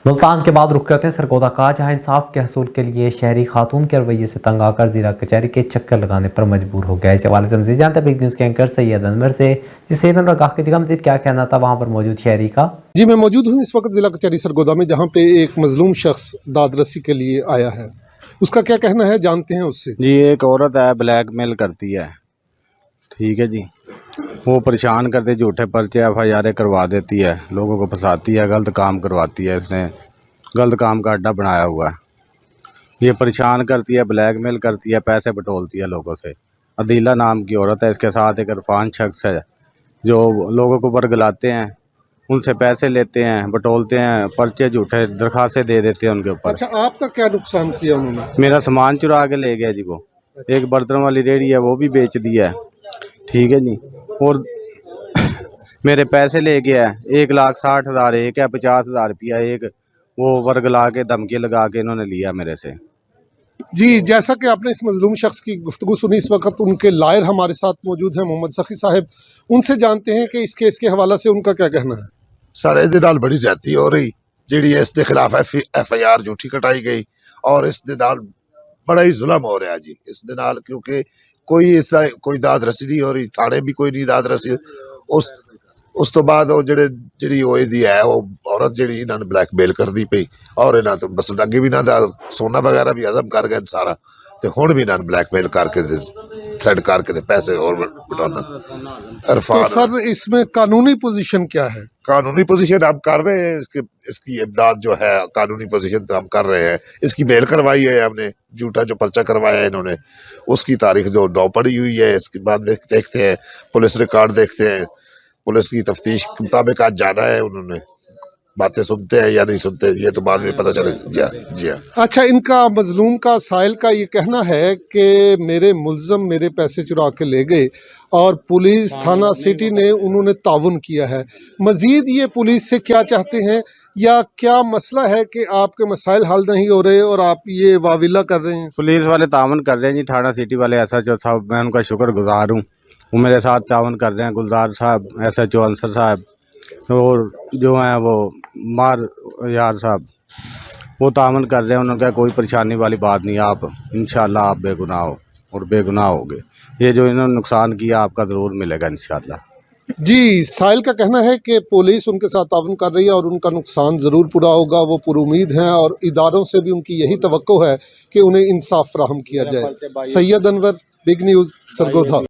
मुल्तान के बाद रुक करते हैं सरगोदा का, जहां इंसाफ के हसूल के लिए शहरी खातून के रवैये से तंग आकर जिला कचहरी के चक्कर लगाने पर मजबूर हो गया। इस हवाले से मजीद जानते हैं बिग न्यूज़ के एंकर सैयद अनवर से। सैयद अनवर, आखिर जगह मजीद क्या कहना था वहाँ पर मौजूद शहरी का? जी, मैं मौजूद हूँ इस वक्त जिला कचहरी सरगोदा में, जहाँ पे एक मजलूम शख्स दादरसी के लिए आया है। उसका क्या कहना है जानते हैं उससे। जी, एक औरत है, ब्लैकमेल करती है, ठीक है जी। वो परेशान करते, झूठे पर्चे FIR करवा देती है, लोगों को फंसाती है, गलत काम करवाती है। इसने गलत काम का अड्डा बनाया हुआ है। ये परेशान करती है, ब्लैकमेल करती है, पैसे बटोलती है लोगों से। अदीला नाम की औरत है, इसके साथ एक इरफान शख्स है जो लोगों को बरगलाते हैं, उनसे पैसे लेते हैं, बटोलते हैं, पर्चे झूठे दरखास्तें दे देते हैं उनके ऊपर। अच्छा, आपका क्या नुकसान किया उन्होंने? मेरा सामान चुरा के ले गया जी वो। एक बर्तन वाली रेहड़ी है, वो भी बेच दिया है, ठीक है जी। और मेरे पैसे ले गया है, 1,60,000 एक है, 50,000 रुपया एक, वो वर्गला के धमकी लगा के इन्होंने लिया मेरे से। जी, जैसा कि आपने इस मजलूम शख्स की गुफ्तगू सुनी, इस वक्त उनके लायर हमारे साथ मौजूद हैं, मोहम्मद सखी साहब। उनसे जानते हैं कि इस केस के हवाले से उनका क्या कहना है। सर ਇਹਦੇ ਨਾਲ ਬੜੀ ਜ਼ਿਆਦਤੀ ਹੋ ਰਹੀ, ਜਿਹੜੀ ਇਸ ਦੇ ਖਿਲਾਫ FIR ਝੂਠੀ ਕਟਾਈ ਗਈ ਔਰ ਇਸ ਦੇ ਨਾਲ ਬੜਾ ਹੀ ਜ਼ੁਲਮ ਹੋ ਰਿਹਾ ਜੀ ਇਸ ਦੇ ਨਾਲ, ਕਿਉਂਕਿ ਕੋਈ ਇਸ ਦਾ ਕੋਈ ਦਾਦ ਰਸੀ ਨਹੀਂ ਹੋ ਰਹੀ, ਥਾਣੇ ਵੀ ਕੋਈ ਨਹੀਂ ਦਾਦ ਰਸੀ। ਉਸ ਤੋਂ ਬਾਅਦ ਉਹ ਜਿਹੜੀ ਹੋਏ ਦੀ ਹੈ, ਉਹ ਔਰਤ ਜਿਹੜੀ ਇਹਨਾਂ ਨੂੰ ਬਲੈਕਮੇਲ ਕਰਦੀ ਪਈ ਔਰ ਇਹਨਾਂ ਤੋਂ ਬਸ ਅੱਗੇ ਵੀ ਇਹਨਾਂ ਦਾ ਸੋਨਾ ਵਗੈरह ਵੀ ਹਜ਼ਮ ਕਰ ਗਏ ਸਾਰਾ, ਤੇ ਹੁਣ ਵੀ ਇਹਨਾਂ ਨੂੰ ਬਲੈਕਮੇਲ करके थ्रेड करके पैसे और बटाना। तो सर, इसमें कानूनी पोजीशन क्या है? कानूनी पोजीशन हम कर रहे हैं, इसकी इमदाद जो है कानूनी पोजीशन हम कर रहे हैं। इसकी बेल करवाई है हमने, झूठा जो पर्चा करवाया है इन्होंने, उसकी तारीख जो नौ पड़ी हुई है। इसके बाद देखते हैं, पुलिस रिकॉर्ड देखते हैं, पुलिस की तफ्तीश के मुताबिक आज जाना है। उन्होंने बातें सुनते हैं या नहीं सुनते, ये तो बाद में पता चलेगा। जी हाँ। अच्छा, इनका मजलूम का साहिल का ये कहना है कि मेरे मुल्ज़म मेरे पैसे चुरा के ले गए और पुलिस थाना सिटी ने उन्होंने ताउन किया है। मज़ीद ये पुलिस से क्या चाहते हैं, या क्या मसला है कि आपके मसाइल हल नहीं हो रहे और आप ये वाविला कर रहे हैं? पुलिस वाले तावन कर रहे हैं जी, थाना सिटी वाले SHO साहब, मैं उनका शुक्रगुजार हूँ। वो मेरे साथ तावन कर रहे हैं, गुलजार साहब, SHO अंसर साहब, और जो हैं वो मार यार साहब, वो तावन कर रहे हैं। उन्होंने कहा कोई परेशानी वाली बात नहीं, आप इंशाल्लाह आप बेगुनाह हो और बेगुनाह होगे। ये जो इन्होंने नुकसान किया आपका ज़रूर मिलेगा इंशाल्लाह। जी, साहिल का कहना है कि पुलिस उनके साथ ताउन कर रही है और उनका नुकसान ज़रूर पूरा होगा। वो पुरुमीद हैं और इदारों से भी उनकी यही तवक्को है कि उन्हें इंसाफ फराहम किया जाए। Syed Anwar, big news, Sargodha.